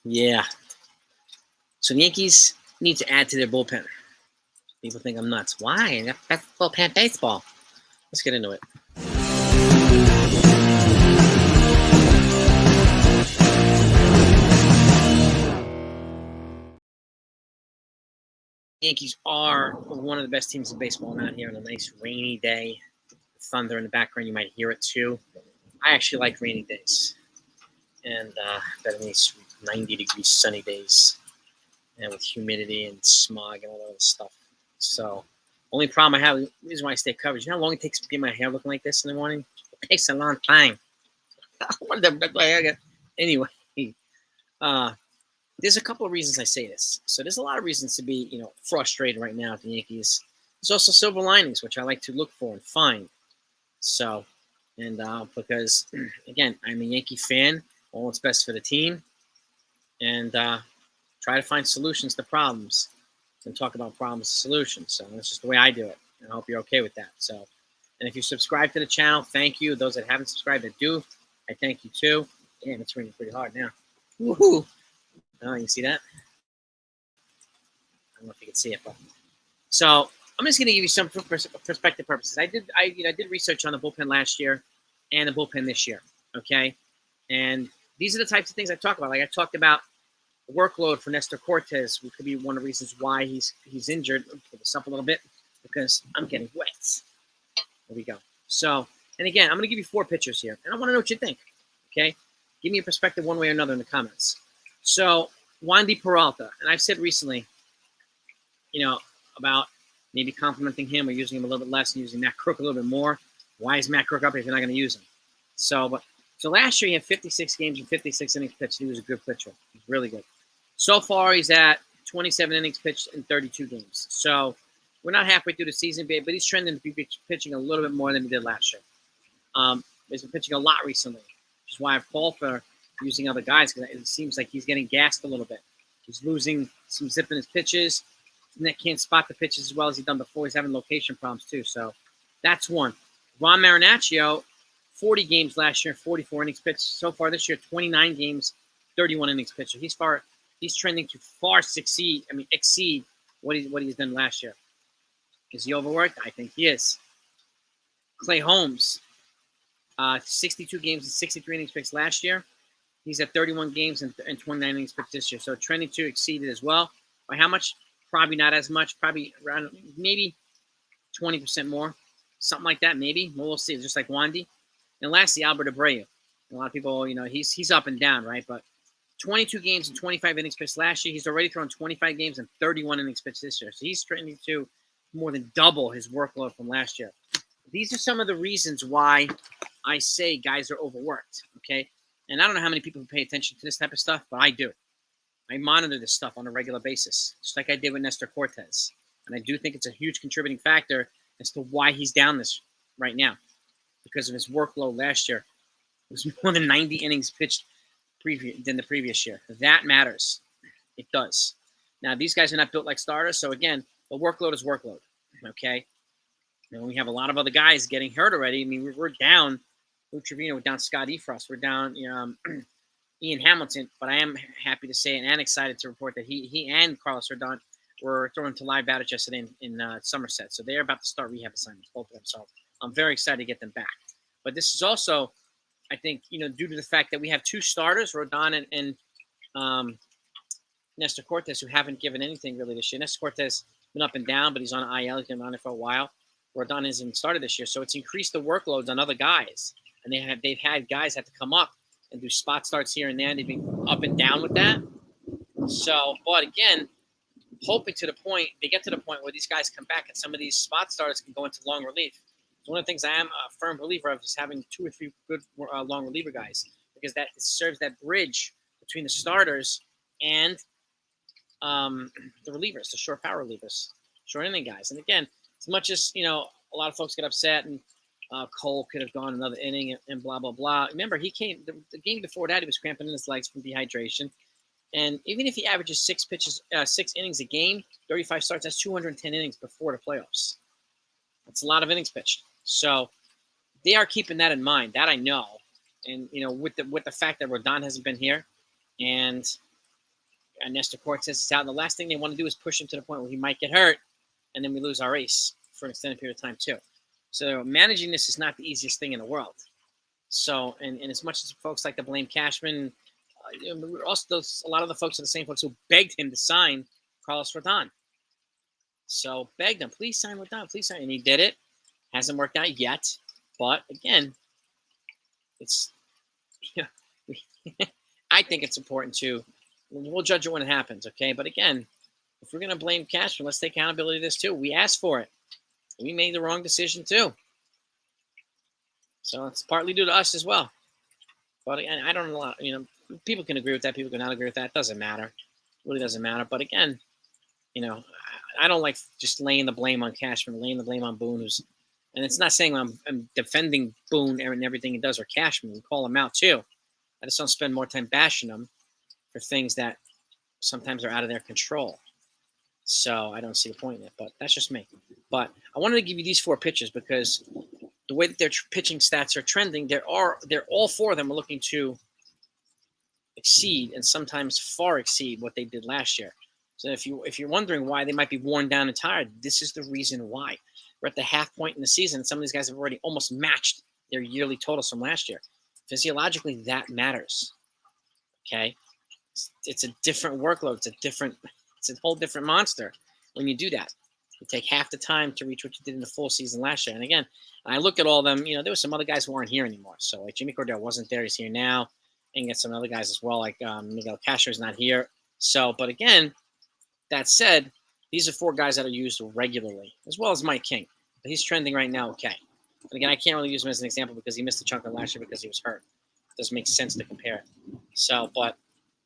Yeah. So the Yankees need to add to their bullpen. People think I'm nuts. Why? That's bullpen baseball. Let's get into it. The Yankees are one of the best teams in baseball. I'm out here on a nice rainy day. Thunder in the background, you might hear it too. I actually like rainy days, and better than these 90-degree sunny days, and with humidity and smog and all that other stuff. So, only problem I have, the reason why I stay covered, you know how long it takes to get my hair looking like this in the morning? It takes a long time. Anyway, there's a couple of reasons I say this. So there's a lot of reasons to be, frustrated right now at the Yankees. There's also silver linings, which I like to look for and find. So, and because, again, I'm a Yankee fan, all what's best for the team, and try to find solutions to problems and talk about problems and solutions. So that's just the way I do it, and I hope you're okay with that. So, and if you subscribe to the channel, thank you. Those that haven't subscribed that do, I thank you too. Damn, it's raining pretty hard now. Woohoo! Oh, you see that? I don't know if you can see it, but so I'm just going to give you some perspective purposes. I did research on the bullpen last year and the bullpen this year. Okay, and these are the types of things I talk about. Like I talked about the workload for Nestor Cortes, which could be one of the reasons why he's injured. I'll put this up a little bit because I'm getting wet. There we go. So, and again, I'm going to give you 4 pictures here, and I want to know what you think. Okay, give me a perspective one way or another in the comments. So, Wandy Peralta, and I've said recently, about maybe complimenting him or using him a little bit less and using Matt Crook a little bit more. Why is Matt Crook up if you're not going to use him? So last year he had 56 games and 56 innings pitched. He was a good pitcher. He's really good. So far he's at 27 innings pitched in 32 games. So we're not halfway through the season, but he's trending to be pitching a little bit more than he did last year. He's been pitching a lot recently, which is why I've called for using other guys because it seems like he's getting gassed a little bit. He's losing some zip in his pitches. Net can't spot the pitches as well as he's done before. He's having location problems too. So that's one. Ron Marinaccio, 40 games last year, 44 innings pitched. So far this year, 29 games, 31 innings pitched. So he's trending to far exceed what he's done last year. Is he overworked? I think he is. Clay Holmes, 62 games and 63 innings pitched last year. He's at 31 games and 29 innings pitched this year. So trending to exceed it as well. By how much? Probably not as much. Probably around maybe 20% more. Something like that, maybe. We'll see. Just like Wandy. And lastly, Albert Abreu. A lot of people, he's up and down, right? But 22 games and 25 innings pitched last year. He's already thrown 25 games and 31 innings pitched this year. So he's trending to more than double his workload from last year. These are some of the reasons why I say guys are overworked, okay? And I don't know how many people pay attention to this type of stuff, but I do. I monitor this stuff on a regular basis, just like I did with Nestor Cortes. And I do think it's a huge contributing factor as to why he's down this right now because of his workload last year. It was more than 90 innings pitched than the previous year. That matters. It does. Now, these guys are not built like starters. So, again, the workload is workload, okay? And we have a lot of other guys getting hurt already. I mean, we're down. Lou Trevino, we're down Scott Efros. We're down Ian Hamilton, but I am happy to say and excited to report that he and Carlos Rodon were thrown into live batters yesterday in Somerset. So they're about to start rehab assignments, both of them. So I'm very excited to get them back. But this is also, I think, due to the fact that we have 2 starters, Rodon and Nestor Cortes, who haven't given anything really this year. Nestor Cortes has been up and down, but he's on IL. He's been on it for a while. Rodon hasn't started this year. So it's increased the workloads on other guys. And they've had guys have to come up and do spot starts here and there. They've been up and down with that. So, but again, hoping they get to the point where these guys come back and some of these spot starters can go into long relief. One of the things I am a firm believer of is having 2 or 3 good long reliever guys because that serves that bridge between the starters and the relievers, the short power relievers, short inning guys. And again, as much as, a lot of folks get upset and Cole could have gone another inning and blah, blah, blah. Remember, he came the game before that, he was cramping in his legs from dehydration. And even if he averages 6 innings a game, 35 starts, that's 210 innings before the playoffs. That's a lot of innings pitched. So they are keeping that in mind. That I know. And, with the fact that Rodon hasn't been here and Nestor Cortes is out. And the last thing they want to do is push him to the point where he might get hurt, and then we lose our ace for an extended period of time too. So managing this is not the easiest thing in the world. So, and as much as folks like to blame Cashman, also a lot of the folks are the same folks who begged him to sign Carlos Rodon. So begged him, please sign Rodon, please sign. And he did it. Hasn't worked out yet. But again, it's, I think it's important to, we'll judge it when it happens, okay? But again, if we're going to blame Cashman, let's take accountability of this too. We asked for it. We made the wrong decision too. So it's partly due to us as well. But again, I don't know, people can agree with that. People can not agree with that. It doesn't matter. It really doesn't matter. But again, I don't like just laying the blame on Cashman, laying the blame on Boone, and it's not saying I'm defending Boone and everything he does or Cashman. We call him out too. I just don't spend more time bashing them for things that sometimes are out of their control. So I don't see the point in it, but that's just me. But I wanted to give you these 4 pitchers because the way that their pitching stats are trending, they're all 4 of them are looking to exceed and sometimes far exceed what they did last year. So if you're wondering why they might be worn down and tired, this is the reason why. We're at the half point in the season, and some of these guys have already almost matched their yearly totals from last year. Physiologically, that matters. Okay, it's a different workload. It's a whole different monster when you do that. You take half the time to reach what you did in the full season last year. And again, I look at all of them. There were some other guys who aren't here anymore. So like Jimmy Cordell wasn't there; he's here now. And get some other guys as well, like Miguel Castro is not here. So, but again, that said, these are 4 guys that are used regularly, as well as Mike King. But he's trending right now, okay. And again, I can't really use him as an example because he missed a chunk of last year because he was hurt. It doesn't make sense to compare it. So, but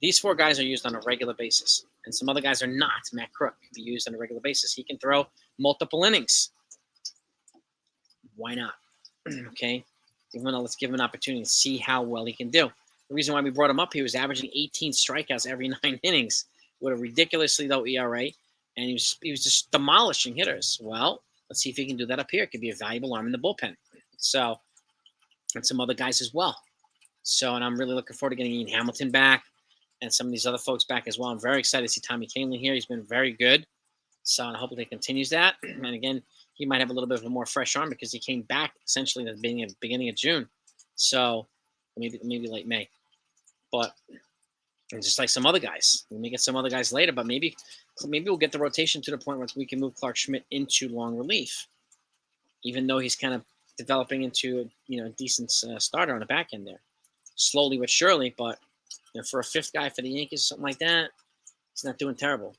these 4 guys are used on a regular basis. And some other guys are not. Matt Crook can be used on a regular basis. He can throw multiple innings. Why not? Okay. Let's give him an opportunity to see how well he can do. The reason why we brought him up, he was averaging 18 strikeouts every 9 innings with a ridiculously low ERA, and he was just demolishing hitters. Well, let's see if he can do that up here. It could be a valuable arm in the bullpen. So, and some other guys as well. So, and I'm really looking forward to getting Ian Hamilton back and some of these other folks back as well. I'm very excited to see Tommy Kahnle here. He's been very good. So, and hopefully he continues that. And again, he might have a little bit of a more fresh arm because he came back essentially at the beginning of June. So, maybe late May. But and just like some other guys, we may get some other guys later, but maybe we'll get the rotation to the point where we can move Clark Schmidt into long relief, even though he's kind of developing into a decent starter on the back end there, slowly but surely. But for a 5th guy for the Yankees, something like that, he's not doing terrible.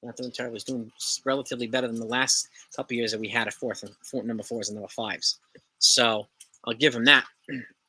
He's doing relatively better than the last couple of years that we had at number 4s and number 5s. So I'll give him that.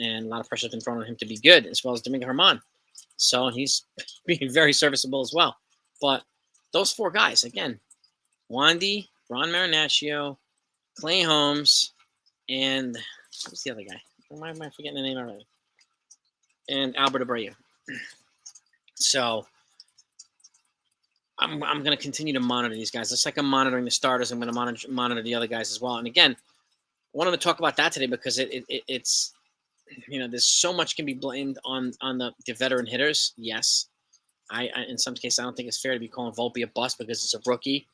And a lot of pressure has been thrown on him to be good, as well as Domingo Germán. So he's being very serviceable as well. But those 4 guys, again, Wandy, Ron Marinaccio, Clay Holmes, and who's the other guy? Why am I forgetting the name already? And Albert Abreu. So I'm going to continue to monitor these guys. Just like I'm monitoring the starters, I'm going to monitor the other guys as well. And again, I wanted to talk about that today because it's there's so much can be blamed on the veteran hitters. Yes. I in some cases, I don't think it's fair to be calling Volpe a bust because it's a rookie.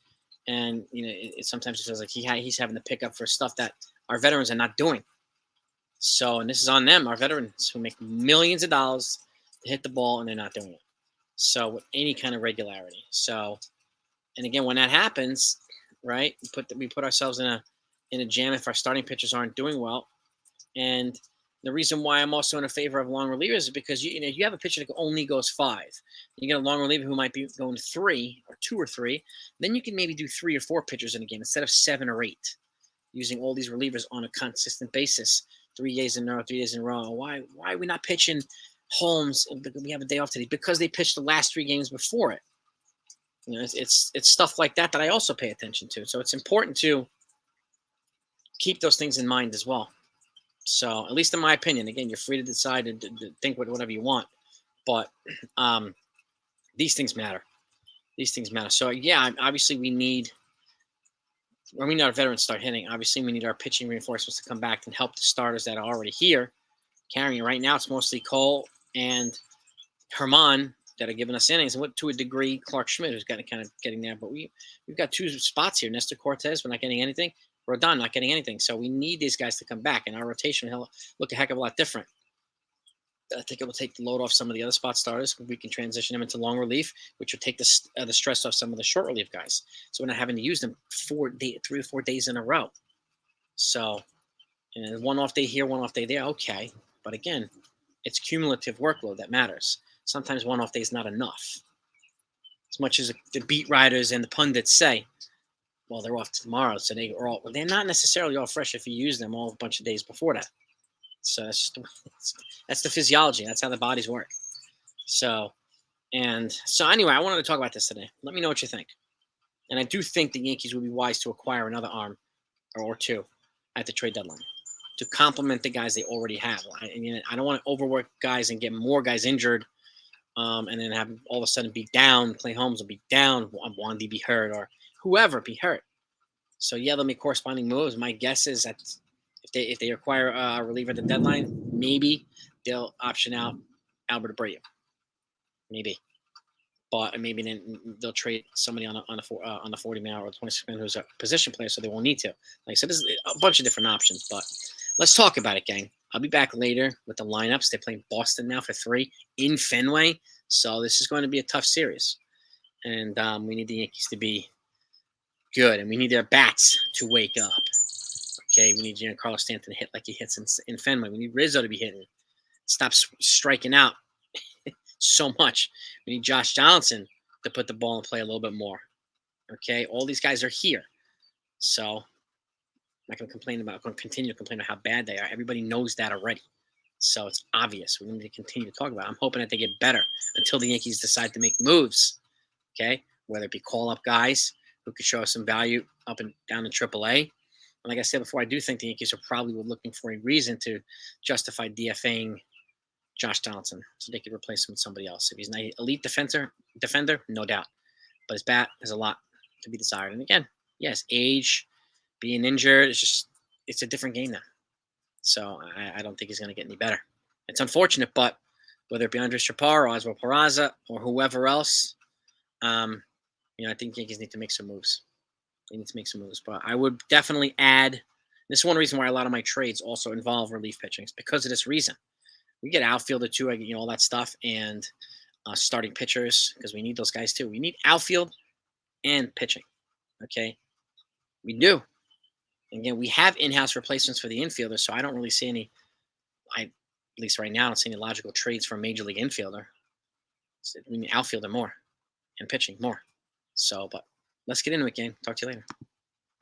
And, sometimes it feels like he's having to pick up for stuff that our veterans are not doing. So, and this is on them, our veterans who make millions of dollars to hit the ball and they're not doing it. So with any kind of regularity. So, and again, when that happens, right, we put ourselves in a jam if our starting pitchers aren't doing well. And the reason why I'm also in a favor of long relievers is because you have a pitcher that only goes 5. You get a long reliever who might be going 3 or 2 or 3. Then you can maybe do 3 or 4 pitchers in a game instead of 7 or 8, using all these relievers on a consistent basis, 3 days in a row, 3 days in a row. Why are we not pitching Holmes? We have a day off today because they pitched the last 3 games before it. It's stuff like that I also pay attention to. So it's important to keep those things in mind as well. So, at least in my opinion, again, you're free to decide and to think whatever you want. But these things matter. So, yeah, obviously we need our veterans start hitting. Obviously, we need our pitching reinforcements to come back and help the starters that are already here carrying. Right now, it's mostly Cole and Germán that are giving us innings, and to a degree, Clark Schmidt, who's kind of getting there. But we've got 2 spots here. Nestor Cortes, we're not getting anything. Rodon, not getting anything. So we need these guys to come back, and our rotation will look a heck of a lot different. I think it will take the load off some of the other spot starters. We can transition them into long relief, which will take the stress off some of the short relief guys. So we're not having to use them 3 or 4 days in a row. So, and one off day here, one off day there, okay. But again, it's cumulative workload that matters. Sometimes one off day is not enough. As much as the beat writers and the pundits say, well, they're off tomorrow, so they're not necessarily all fresh if you use them all a bunch of days before that. So that's the physiology. That's how the bodies work. So anyway, I wanted to talk about this today. Let me know what you think. And I do think the Yankees would be wise to acquire another arm or 2 at the trade deadline to complement the guys they already have. I don't want to overwork guys and get more guys injured, and then have all of a sudden be down. Clay Holmes will be down. Wandy be hurt, or whoever be hurt. So yeah, they'll make corresponding moves. My guess is that if they acquire a reliever at the deadline, maybe they'll option out Albert Abreu. Maybe, but maybe then they'll trade somebody on the 40-man or 26-man who's a position player, so they won't need to. Like I said, there's a bunch of different options, but let's talk about it, gang. I'll be back later with the lineups. They're playing Boston now for 3 in Fenway, so this is going to be a tough series, and we need the Yankees to be good, and we need their bats to wake up. Okay, we need Giancarlo Stanton to hit like he hits in Fenway. We need Rizzo to be hitting. Stop striking out so much. We need Josh Johnson to put the ball in play a little bit more. Okay, all these guys are here. So I'm not going to continue to complain about how bad they are. Everybody knows that already. So it's obvious. We need to continue to talk about it. I'm hoping that they get better until the Yankees decide to make moves. Okay, whether it be call-up guys who could show us some value up and down in AAA. And like I said before, I do think the Yankees are probably looking for a reason to justify DFAing Josh Donaldson so they could replace him with somebody else. If he's an elite defender, no doubt. But his bat has a lot to be desired. And again, yes, age, being injured, it's a different game now. So I don't think he's going to get any better. It's unfortunate, but whether it be Andres Chaparro or Oswald Peraza or whoever else, I think Yankees need to make some moves. They need to make some moves. But I would definitely add, this is one reason why a lot of my trades also involve relief pitching. It's because of this reason. We get outfielder too, all that stuff, and starting pitchers, because we need those guys too. We need outfield and pitching, okay? We do. Again, we have in-house replacements for the infielders, so I don't really see any, at least right now, I don't see any logical trades for a major league infielder. So we need outfielder more and pitching more. So, but let's get into it, gang. Talk to you later.